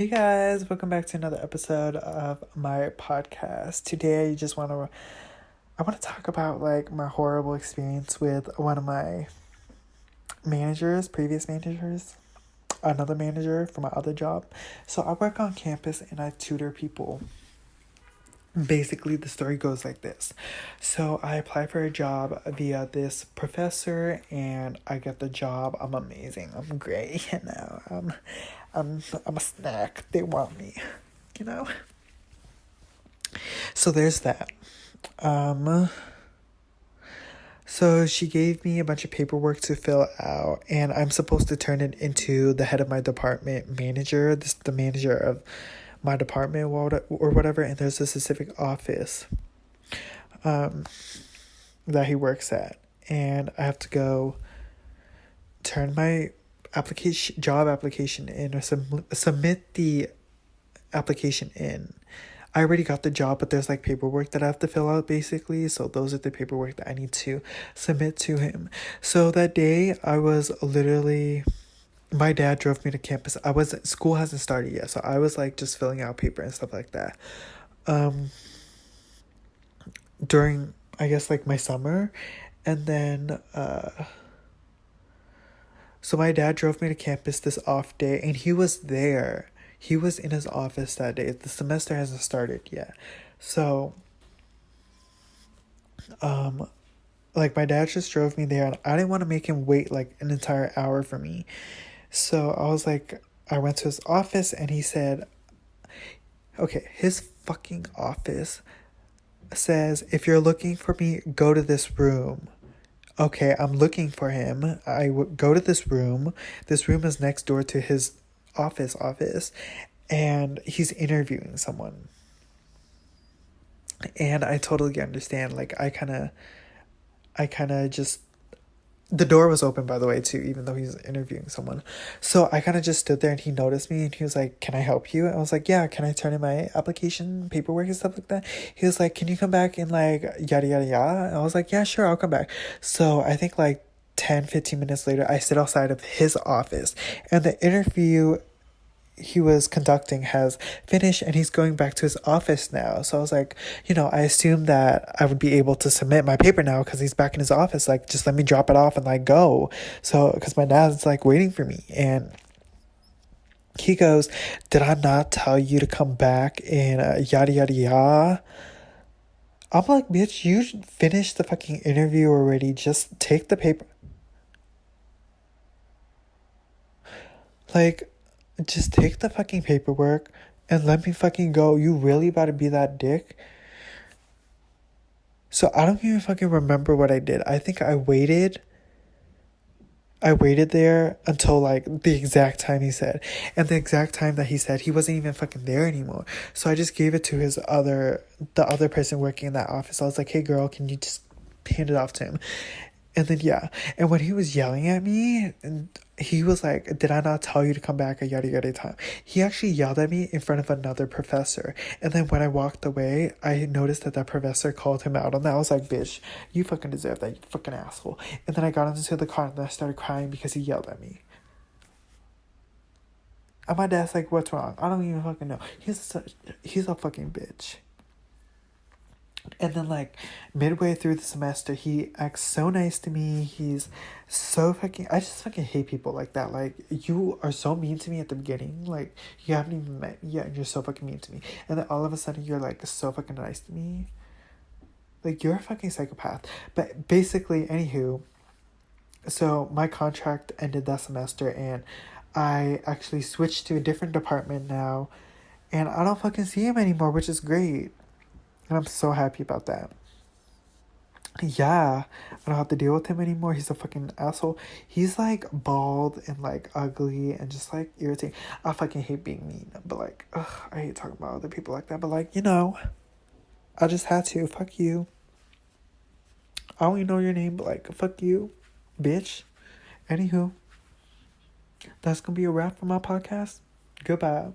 Hey guys, welcome back to another episode of my podcast. Today I want to talk about like my horrible experience with one of my previous managers, another manager for my other job. So I work on campus and I tutor people. Basically, the story goes like this. So I apply for a job via this professor and I get the job. I'm amazing. I'm great, I'm a snack. They want me, you know? So there's that. So she gave me a bunch of paperwork to fill out, and I'm supposed to turn it into the head of my department manager, the manager of my department or whatever. And there's a specific office that he works at, and I have to go turn my job application in, or submit the application in. I already got the job, but there's like paperwork that I have to fill out basically. So those are the paperwork that I need to submit to him. So that day my dad drove me to campus. School hasn't started yet. So I was like just filling out paper and stuff like that. During, I guess, like my summer. And then, so my dad drove me to campus this off day and he was there. He was in his office that day. The semester hasn't started yet. So, like my dad just drove me there and I didn't want to make him wait like an entire hour for me. So I went to his office and he said, okay, his fucking office says, if you're looking for me, go to this room. Okay, I'm looking for him. I would go to this room. This room is next door to his office, and he's interviewing someone. And I totally understand. Like, I kind of just, the door was open, by the way, too, even though he's interviewing someone. So I kind of just stood there and he noticed me and he was like, can I help you? And I was like, yeah, can I turn in my application paperwork and stuff like that? He was like, can you come back in like yada, yada, yada? And I was like, yeah, sure, I'll come back. So I think like 10-15 minutes later, I sit outside of his office and the interview he was conducting has finished and he's going back to his office now. So I was like, I assumed that I would be able to submit my paper now because he's back in his office. Like, just let me drop it off and like go. So, because my dad's like waiting for me. And he goes, did I not tell you to come back and yada, yada, yada? I'm like, bitch, you finished the fucking interview already. Just take the paper. Like, just take the fucking paperwork and let me fucking go. You really about to be that dick? So I don't even fucking remember what I did. I think I waited there until like the exact time he said. And the exact time that he said, he wasn't even fucking there anymore. So I just gave it to the other person working in that office. I was like, hey girl, can you just hand it off to him? And then, yeah. And when he was yelling at me, and he was like, did I not tell you to come back at yada yada time? He actually yelled at me in front of another professor. And then when I walked away, I noticed that professor called him out on that. I was like, bitch, you fucking deserve that, you fucking asshole. And then I got into the car and then I started crying because he yelled at me. And my dad's like, what's wrong? I don't even fucking know. He's a fucking bitch. And then, like, midway through the semester, he acts so nice to me. He's so fucking... I just fucking hate people like that. Like, you are so mean to me at the beginning. Like, you haven't even met me yet, and you're so fucking mean to me. And then all of a sudden, you're, like, so fucking nice to me. Like, you're a fucking psychopath. But basically, anywho... So, my contract ended that semester, and I actually switched to a different department now. And I don't fucking see him anymore, which is great. And I'm so happy about that. Yeah, I don't have to deal with him anymore. He's a fucking asshole. He's like bald and like ugly and just like irritating. I fucking hate being mean, but like, I hate talking about other people like that. But like, I just had to. Fuck you. I don't even know your name, but like, fuck you, bitch. Anywho, that's gonna be a wrap for my podcast. Goodbye.